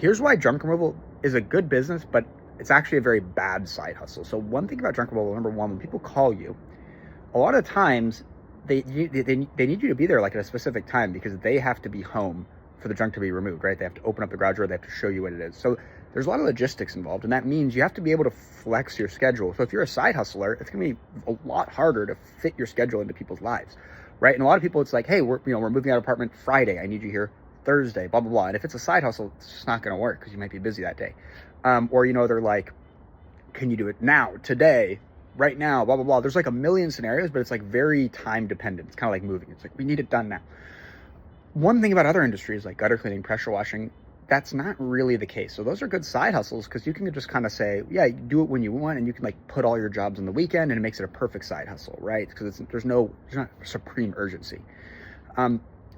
Here's why junk removal is a good business, but it's actually a very bad side hustle. So one thing about junk removal, number one, when people call you, a lot of times they need you to be there like at a specific time because they have to be home for the junk to be removed, right? They have to open up the garage door, they have to show you what it is. So there's a lot of logistics involved, and that means you have to be able to flex your schedule. So if you're a side hustler, it's gonna be a lot harder to fit your schedule into people's lives, right? And a lot of people, it's like, hey, we're moving out of apartment Friday, I need you here Thursday, blah, blah, blah. And if it's a side hustle, it's just not gonna work because you might be busy that day. Or, they're like, can you do it now, today, right now, blah, blah, blah. There's like a million scenarios, but it's like very time dependent. It's kind of like moving. It's like, we need it done now. One thing about other industries like gutter cleaning, pressure washing, that's not really the case. So those are good side hustles because you can just kind of say, yeah, you do it when you want, and you can like put all your jobs on the weekend, and it makes it a perfect side hustle, right? Because there's not supreme urgency.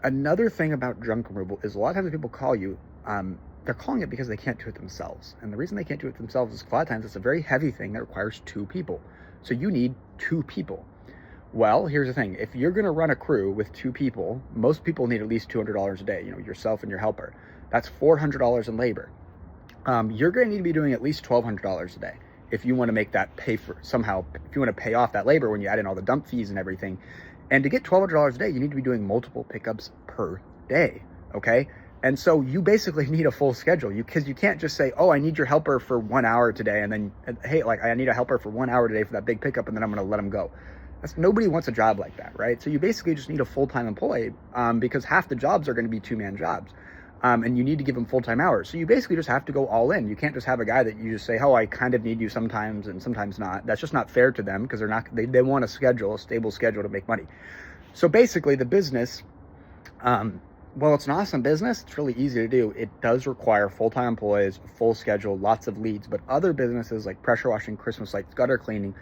Another thing about junk removal is a lot of times when people call you, they're calling it because they can't do it themselves. And the reason they can't do it themselves is a lot of times it's a very heavy thing that requires two people. So you need two people. Well, here's the thing. If you're going to run a crew with two people, most people need at least $200 a day, yourself and your helper. That's $400 in labor. You're going to need to be doing at least $1,200 a day if you want to make that pay for somehow, if you want to pay off that labor when you add in all the dump fees and everything. And to get $1,200 a day, you need to be doing multiple pickups per day, okay? And so you basically need a full schedule because you can't just say, oh, I need your helper for 1 hour today. And then, hey, like I need a helper for 1 hour today for that big pickup. And then I'm going to let them go. Nobody wants a job like that, right? So you basically just need a full-time employee because half the jobs are going to be two-man jobs. And you need to give them full-time hours. So you basically just have to go all in. You can't just have a guy that you just say, oh, I kind of need you sometimes and sometimes not. That's just not fair to them because they want a stable schedule to make money. So basically the business, well, it's an awesome business. It's really easy to do. It does require full-time employees, full schedule, lots of leads. But other businesses like pressure washing, Christmas lights, gutter cleaning,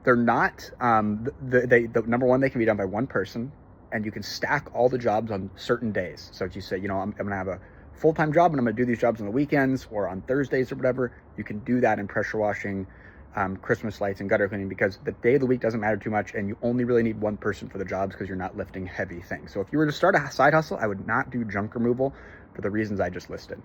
they're not, number one, they can be done by one person, and you can stack all the jobs on certain days. So if you say, I'm going to have a full-time job and I'm going to do these jobs on the weekends or on Thursdays or whatever, you can do that in pressure washing, Christmas lights, and gutter cleaning because the day of the week doesn't matter too much, and you only really need one person for the jobs because you're not lifting heavy things. So if you were to start a side hustle, I would not do junk removal for the reasons I just listed.